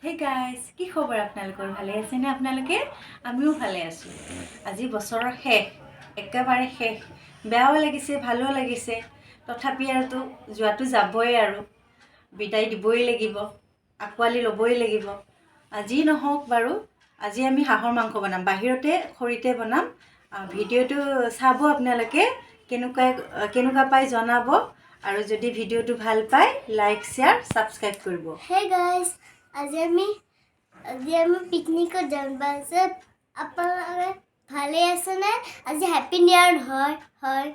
Hey guys, কি খবৰ আপোনালোকৰ? ভালে আছেনে আপোনালোকে? আমিও ভালে আছোঁ। আজি বছৰৰ শেষ, একেবাৰে শেষ। বেয়াও লাগিছে, ভালো লাগিছে। তথাপি আৰুতো যোৱাটো যাবই আৰু বিদায় দিবই লাগিব, আঁকোৱালি ল'বই লাগিব। আজি নহওক বাৰু, আজি আমি হাঁহৰ মাংস বনাম, বাহিৰতে খৰিতে বনাম। ভিডিঅ'টো চাব আপোনালোকে, কেনেকুৱা পাই জনাব। আৰু যদি ভিডিঅ'টো ভাল পায় লাইক শ্বেয়াৰ ছাবস্ক্ৰাইব কৰিব। হে গাইজ, আজি আমি পিকনিকত যাম। বাছে আপোনালোকে ভালে আছেনে? আজি হেপী নিউ ইয়াৰ হয়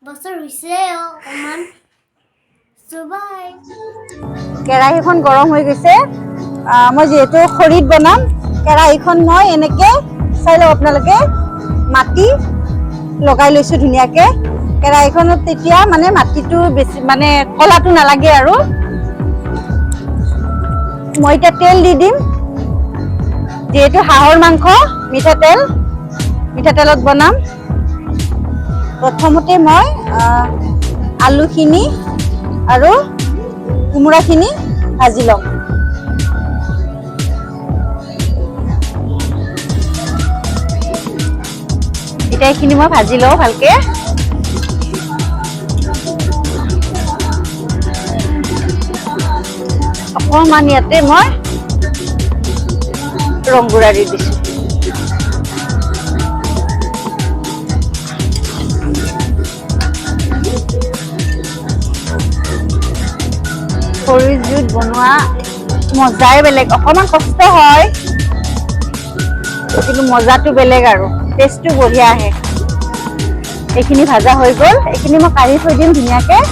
বছৰ হৈছে অকণমান। বাই। কেৰাহীখন গৰম হৈ গৈছে। মই যিহেতু খৰিত বনাম, কেৰাহীখন মই এনেকৈ চাই লওক আপোনালোকে মাটি লগাই লৈছোঁ ধুনীয়াকৈ। কেৰাহীখনত তেতিয়া মানে মাটিটো বেছি মানে কলাটো নালাগে আৰু। মই এতিয়া তেল দি দিম, যিহেতু হাঁহৰ মাংস মিঠাতেলত বনাম। প্ৰথমতে মই আলুখিনি আৰু কোমোৰাখিনি ভাজি ল'ম। এতিয়া এইখিনি মই ভাজি লওঁ ভালকে। অকণমান ইয়াতে মই ৰং গুড়া দি দিছোঁ। খৰিৰ জুইত বনোৱা মজাই বেলেগ। অকণমান কষ্ট হয়, কিন্তু মজাটো বেলেগ আৰু টেষ্টটো বঢ়িয়া আহে। এইখিনি ভাজা হৈ গ'ল, এইখিনি মই কাঢ়ি থৈ দিম ধুনীয়াকৈ।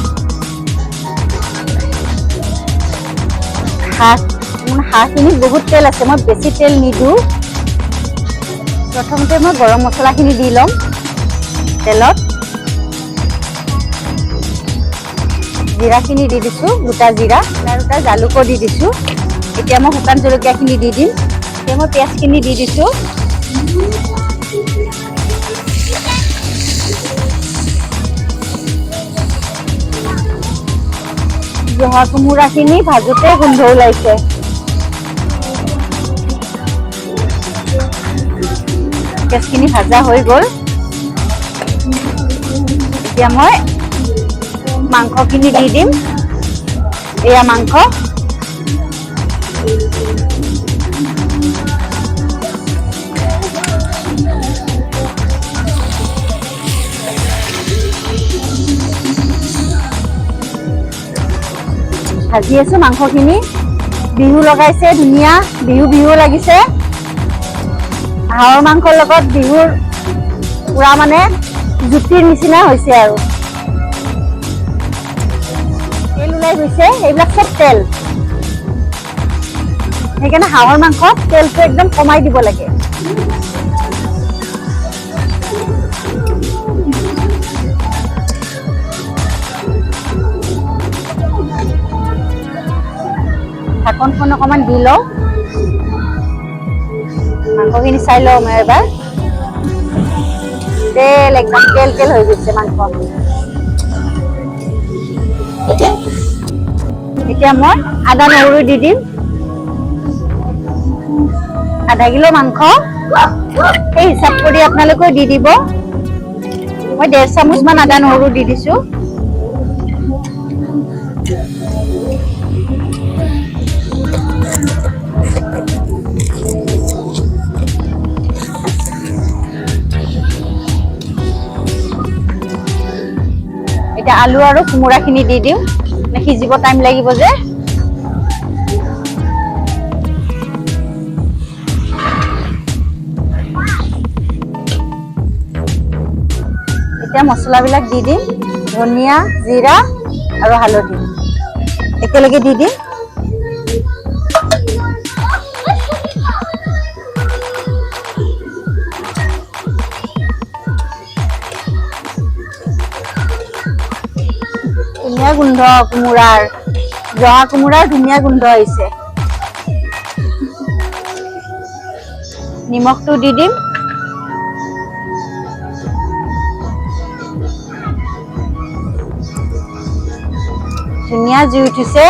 হাঁহখিনিত বহুত তেল আছে, মই বেছি তেল নিদিওঁ। প্ৰথমতে মই গৰম মছলাখিনি দি ল'ম তেলত। জিৰাখিনি দি দিছোঁ, গোটা জিৰা আৰু তাৰ জালুকো দি দিছোঁ। এতিয়া মই শুকান জলকীয়াখিনি দি দিম। এতিয়া মই পিঁয়াজখিনি দি দিছোঁ। জহা কোমোৰাখিনি ভাজোতে গোন্ধ ওলাইছে। পিঁয়াজখিনি ভাজা হৈ গ'ল। এতিয়া মই মাংসখিনি দি দিম। এয়া মাংস। ভাজি আছোঁ মাংসখিনি। বিহু লগাইছে ধুনীয়া, বিহু লাগিছে। হাঁহৰ মাংসৰ লগত বিহুৰ পুৰা মানে জুতিৰ নিচিনা হৈছে আৰু। তেল ওলাই গৈছে, এইবিলাক চব তেল। সেইকাৰণে হাঁহৰ মাংসত তেলটো একদম কমাই দিব লাগে। ঢাকনখন অকণমান দি লওঁ। মাংসখিনি চাই লওঁ মই এবাৰ। তেল একদম তেল হৈ গৈছে মাংস। এতিয়া মই আদা নহৰু দি দিম। আধা কিলো মাংস, সেই হিচাপ কৰি আপোনালোকেও দি দিব। মই 1.5 চামুচমান আদা নহৰু দি দিছোঁ। এতিয়া আলু আৰু কোমোৰাখিনি দি দিম, সিজিব টাইম লাগিব যে। এতিয়া মছলাবিলাক দি দিম, ধনিয়া, জিৰা আৰু হালধি একেলগে দি দিম। ধুনীয়া গোন্ধ কোমোৰাৰ, জহা কোমোৰাৰ ধুনীয়া গোন্ধ আহিছে। নিমখটো দি দিম। ধুনীয়া জুই উঠিছে।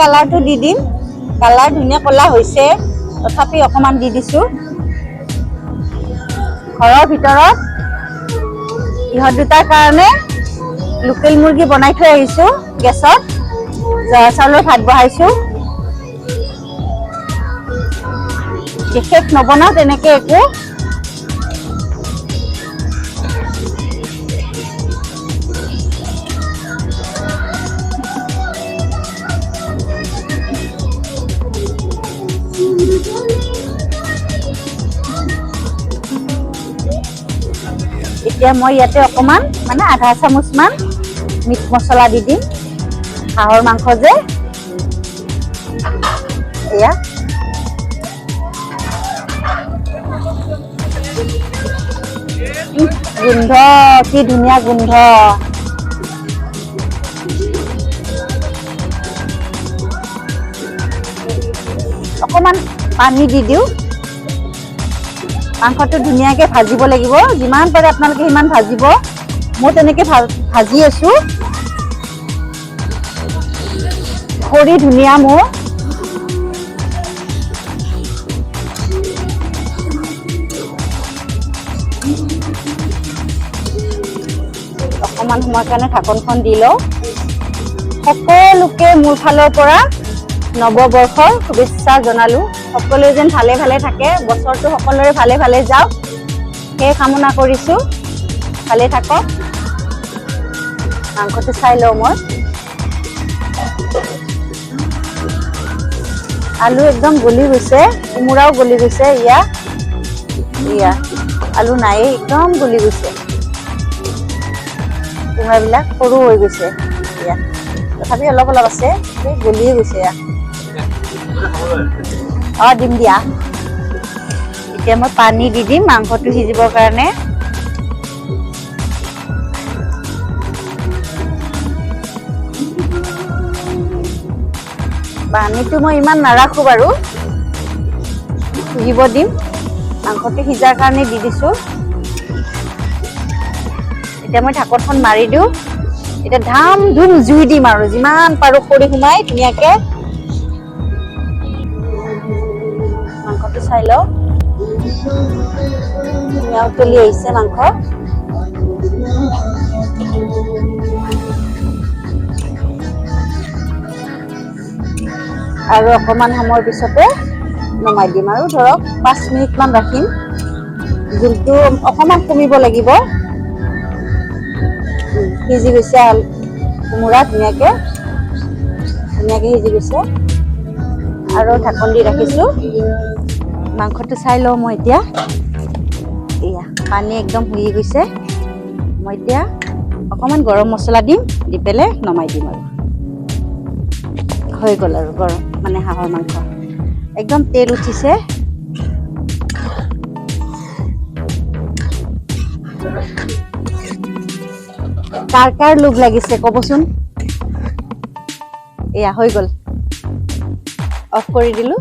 কালাৰটো দি দিম। কালাৰ ধুনীয়া ক'লা হৈছে, তথাপি অকণমান দি দিছোঁ। ঘৰৰ ভিতৰত ইহঁত দুটাৰ কাৰণে লোকেল মুৰ্গী বনাই থৈ আহিছোঁ গেছত। জহা চাউলৰ ভাত বহাইছোঁ। বিশেষ নবনাওঁ তেনেকৈ একো। এতিয়া মই ইয়াতে অকণমান মানে আধা চামুচমান মিট মছলা দি দিম। হাঁহৰ মাংস যে এয়া গোন্ধ, কি ধুনীয়া গোন্ধ। অকণমান পানী দি দিওঁ। মাংসটো ধুনীয়াকৈ ভাজিব লাগিব, যিমান পাৰে আপোনালোকে সিমান ভাজিব। মই তেনেকৈ ভাজি আছোঁ। খৰি ধুনীয়া মোৰ। অকণমান সময়ৰ কাৰণে ঢাকনখন দি লওঁ। সকলোকে মোৰ ফালৰ পৰা নৱবৰ্ষৰ শুভেচ্ছা জনালোঁ। সকলোৱে যেন ভালে ভালে থাকে, বছৰটো সকলোৰে ভালে ভালে যাওক সেই কামনা কৰিছোঁ। ভালে থাকক। মাংসটো চাই লওঁ মই। আলু একদম গলি গৈছে, কোমোৰাও গলি গৈছে। ইয়া আলু নায়েই, একদম গলি গৈছে। কোমোৰাবিলাক সৰু হৈ গৈছে। ইয়া তথাপি অলপ অলপ আছে, গলিয়ে গৈছে। দিম দিয়া। এতিয়া মই পানী দি দিম মাংসটো সিজিবৰ কাৰণে। পানীটো মই ইমান নাৰাখোঁ বাৰু, সিজিব দিম। মাংসটো সিজাৰ কাৰণে দি দিছোঁ। এতিয়া মই ঢাকনখন মাৰি দিওঁ। এতিয়া ধাম ধুম জুই দিম আৰু যিমান পাৰোঁ খৰি সোমাই ধুনীয়াকৈ। মাংসটো চাই লওঁ, ধুনীয়া উতলি আহিছে মাংস। আৰু অকণমান সময়ৰ পিছতে নমাই দিম আৰু ধৰক 5 মিনিটমান ৰাখিম। জোলটো অকণমান কমিব লাগিব। সিজি গৈছে কোমোৰা ধুনীয়াকৈ সিজি গৈছে। আৰু ঢাকন দি ৰাখিছোঁ। মাংসটো চাই লওঁ মই এতিয়া। এয়া পানী একদম শুহি গৈছে। মই এতিয়া অকণমান গৰম মছলা দিম, দি পেলাই নমাই দিম আৰু হৈ গ'ল আৰু গৰম মানে হাঁহৰ মাংস। একদম তেল উঠিছে। কাৰ কাৰ লোভ লাগিছে ক'বচোন। এয়া হৈ গ'ল, অফ কৰি দিলোঁ।